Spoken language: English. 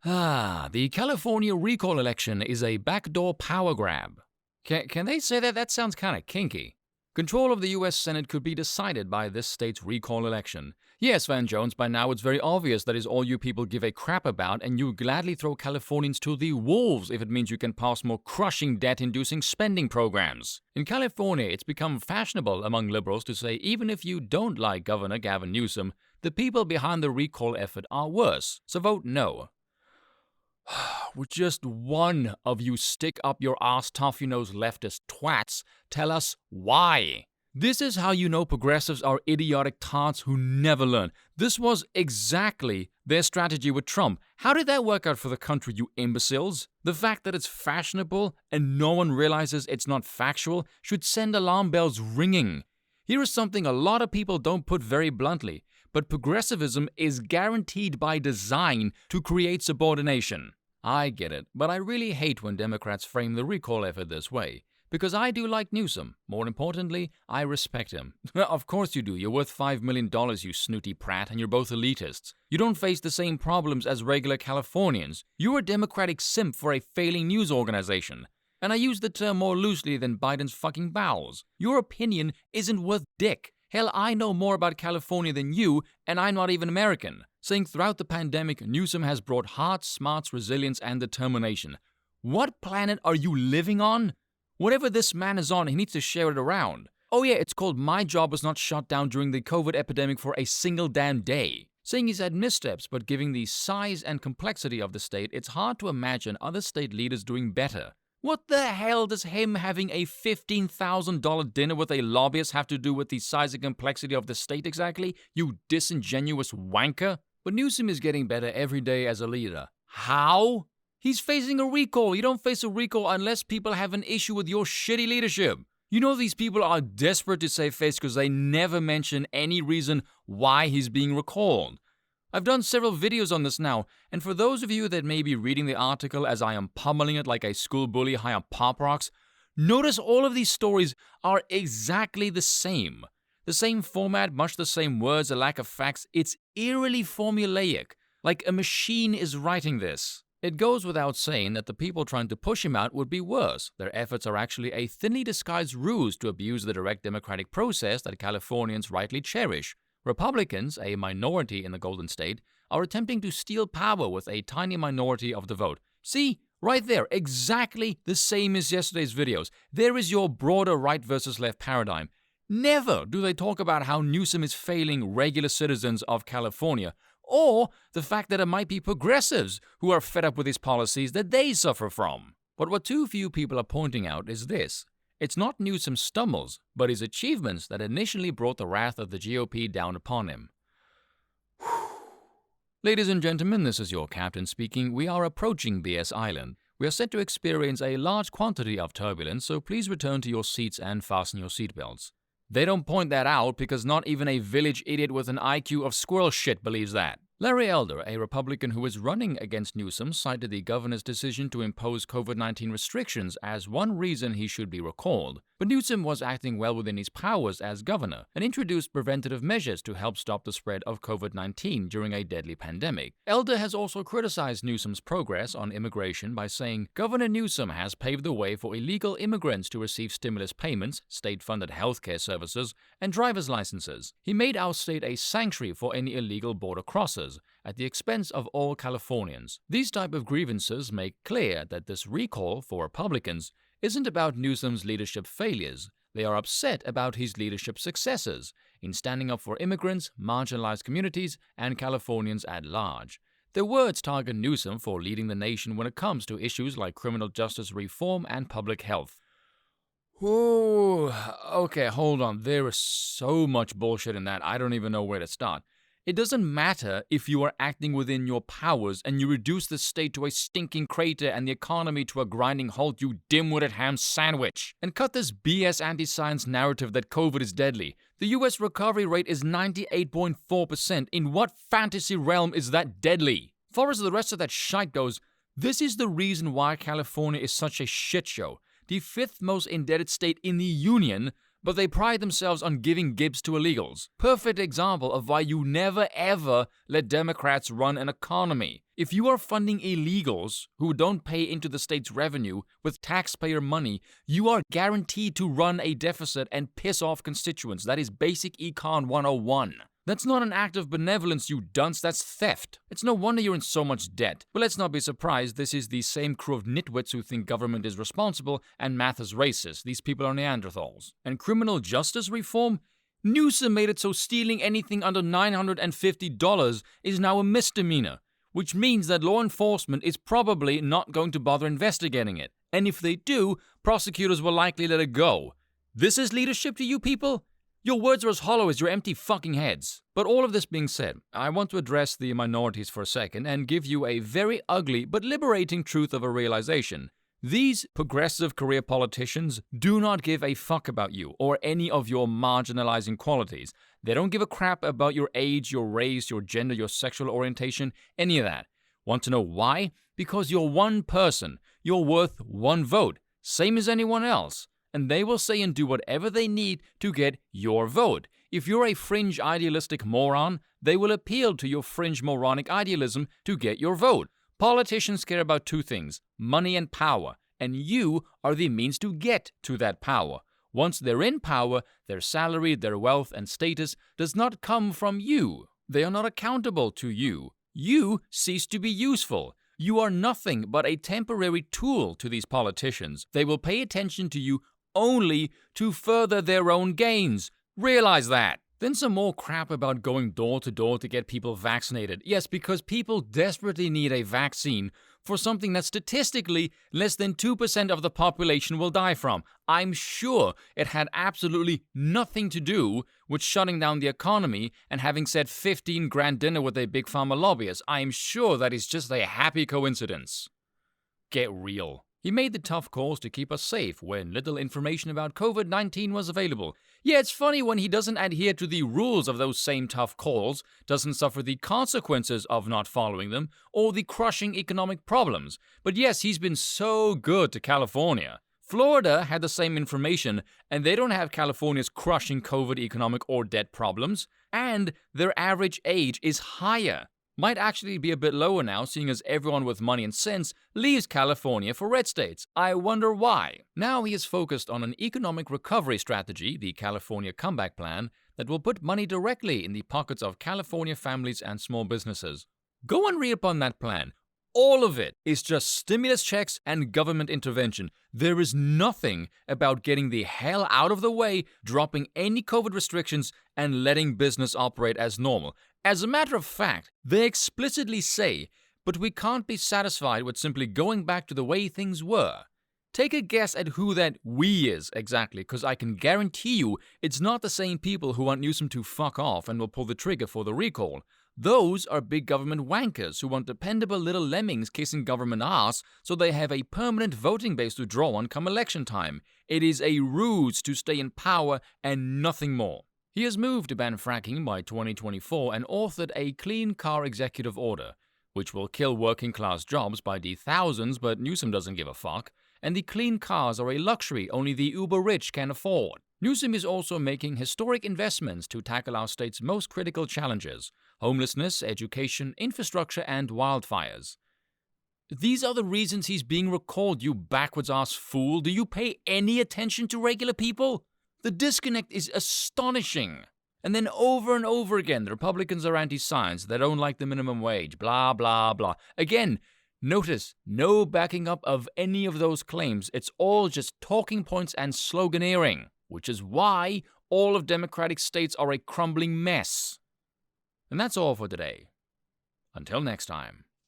The California recall election is a backdoor power grab. Can they say that? That sounds kind of kinky. Control of the US Senate could be decided by this state's recall election. Yes, Van Jones, by now it's very obvious that is all you people give a crap about, and you gladly throw Californians to the wolves if it means you can pass more crushing debt-inducing spending programs. In California, it's become fashionable among liberals to say even if you don't like Governor Gavin Newsom, the people behind the recall effort are worse, so vote no. Would just one of you stick up your ass tough-you-nose leftist twats tell us why? This is how you know progressives are idiotic tarts who never learn. This was exactly their strategy with Trump. How did that work out for the country, you imbeciles? The fact that it's fashionable and no one realizes it's not factual should send alarm bells ringing. Here is something a lot of people don't put very bluntly, but progressivism is guaranteed by design to create subordination. I get it, but I really hate when Democrats frame the recall effort this way. Because I do like Newsom. More importantly, I respect him. Of course you do. You're worth $5 million, you snooty prat, and you're both elitists. You don't face the same problems as regular Californians. You're a Democratic simp for a failing news organization. And I use the term more loosely than Biden's fucking bowels. Your opinion isn't worth dick. Hell, I know more about California than you, and I'm not even American. Saying throughout the pandemic, Newsom has brought heart, smarts, resilience, and determination. What planet are you living on? Whatever this man is on, he needs to share it around. Oh yeah, it's called My Job Was Not Shut Down During the COVID Epidemic for a Single Damn Day. Saying he's had missteps, but given the size and complexity of the state, it's hard to imagine other state leaders doing better. What the hell does him having a $15,000 dinner with a lobbyist have to do with the size and complexity of the state exactly, you disingenuous wanker? But Newsom is getting better every day as a leader. How? He's facing a recall. You don't face a recall unless people have an issue with your shitty leadership. You know these people are desperate to save face because they never mention any reason why he's being recalled. I've done several videos on this now, and for those of you that may be reading the article as I am pummeling it like a school bully high on Pop Rocks, notice all of these stories are exactly the same. The same format, much the same words, a lack of facts. It's eerily formulaic, like a machine is writing this. It goes without saying that the people trying to push him out would be worse. Their efforts are actually a thinly disguised ruse to abuse the direct democratic process that Californians rightly cherish. Republicans, a minority in the Golden State, are attempting to steal power with a tiny minority of the vote. See, right there, exactly the same as yesterday's videos. There is your broader right versus left paradigm. Never do they talk about how Newsom is failing regular citizens of California, or the fact that it might be progressives who are fed up with his policies that they suffer from. But what too few people are pointing out is this. It's not Newsom's stumbles, but his achievements that initially brought the wrath of the GOP down upon him. Ladies and gentlemen, this is your captain speaking. We are approaching BS Island. We are set to experience a large quantity of turbulence, so please return to your seats and fasten your seatbelts. They don't point that out because not even a village idiot with an IQ of squirrel shit believes that. Larry Elder, a Republican who is running against Newsom, cited the governor's decision to impose COVID-19 restrictions as one reason he should be recalled. But Newsom was acting well within his powers as governor and introduced preventative measures to help stop the spread of COVID-19 during a deadly pandemic. Elder has also criticized Newsom's progress on immigration by saying, Governor Newsom has paved the way for illegal immigrants to receive stimulus payments, state-funded healthcare services, and driver's licenses. He made our state a sanctuary for any illegal border crossers, at the expense of all Californians. These type of grievances make clear that this recall for Republicans isn't about Newsom's leadership failures. They are upset about his leadership successes in standing up for immigrants, marginalized communities, and Californians at large. Their words target Newsom for leading the nation when it comes to issues like criminal justice reform and public health. Ooh, okay, hold on. There is so much bullshit in that, I don't even know where to start. It doesn't matter if you are acting within your powers and you reduce the state to a stinking crater and the economy to a grinding halt, you dim-witted ham sandwich. And cut this BS anti-science narrative that COVID is deadly. The US recovery rate is 98.4%. In what fantasy realm is that deadly? As far as the rest of that shite goes, this is the reason why California is such a shit show. The fifth most indebted state in the union, but they pride themselves on giving gifts to illegals. Perfect example of why you never ever let Democrats run an economy. If you are funding illegals who don't pay into the state's revenue with taxpayer money, you are guaranteed to run a deficit and piss off constituents. That is basic econ 101. That's not an act of benevolence, you dunce, that's theft. It's no wonder you're in so much debt. But let's not be surprised, this is the same crew of nitwits who think government is responsible and math is racist. These people are Neanderthals. And criminal justice reform? Newsom made it so stealing anything under $950 is now a misdemeanor, which means that law enforcement is probably not going to bother investigating it. And if they do, prosecutors will likely let it go. This is leadership to you people? Your words are as hollow as your empty fucking heads. But all of this being said, I want to address the minorities for a second and give you a very ugly but liberating truth of a realization. These progressive career politicians do not give a fuck about you or any of your marginalizing qualities. They don't give a crap about your age, your race, your gender, your sexual orientation, any of that. Want to know why? Because you're one person. You're worth one vote, same as anyone else. And they will say and do whatever they need to get your vote. If you're a fringe idealistic moron, they will appeal to your fringe moronic idealism to get your vote. Politicians care about two things, money and power, and you are the means to get to that power. Once they're in power, their salary, their wealth, and status does not come from you. They are not accountable to you. You cease to be useful. You are nothing but a temporary tool to these politicians. They will pay attention to you only to further their own gains. Realize that. Then some more crap about going door to door to get people vaccinated. Yes, because people desperately need a vaccine for something that statistically less than 2% of the population will die from. I'm sure it had absolutely nothing to do with shutting down the economy and having said 15 grand dinner with a big pharma lobbyist. I'm sure that is just a happy coincidence. Get real. He made the tough calls to keep us safe when little information about COVID-19 was available. Yeah, it's funny when he doesn't adhere to the rules of those same tough calls, doesn't suffer the consequences of not following them, or the crushing economic problems. But yes, he's been so good to California. Florida had the same information, and they don't have California's crushing COVID economic or debt problems, and their average age is higher. Might actually be a bit lower now, seeing as everyone with money and sense leaves California for red states. I wonder why. Now he is focused on an economic recovery strategy, the California Comeback Plan, that will put money directly in the pockets of California families and small businesses. Go and read upon that plan. All of it is just stimulus checks and government intervention. There is nothing about getting the hell out of the way, dropping any COVID restrictions, and letting business operate as normal. As a matter of fact, they explicitly say, but we can't be satisfied with simply going back to the way things were. Take a guess at who that we is exactly, because I can guarantee you it's not the same people who want Newsom to fuck off and will pull the trigger for the recall. Those are big government wankers who want dependable little lemmings kissing government ass so they have a permanent voting base to draw on come election time. It is a ruse to stay in power and nothing more. He has moved to ban fracking by 2024 and authored a clean car executive order, which will kill working-class jobs by the thousands, but Newsom doesn't give a fuck, and the clean cars are a luxury only the uber-rich can afford. Newsom is also making historic investments to tackle our state's most critical challenges: homelessness, education, infrastructure, and wildfires. These are the reasons he's being recalled, you backwards-ass fool. Do you pay any attention to regular people? The disconnect is astonishing. And then over and over again, the Republicans are anti-science, they don't like the minimum wage, blah, blah, blah. Again, notice, no backing up of any of those claims. It's all just talking points and sloganeering, which is why all of Democratic states are a crumbling mess. And that's all for today. Until next time.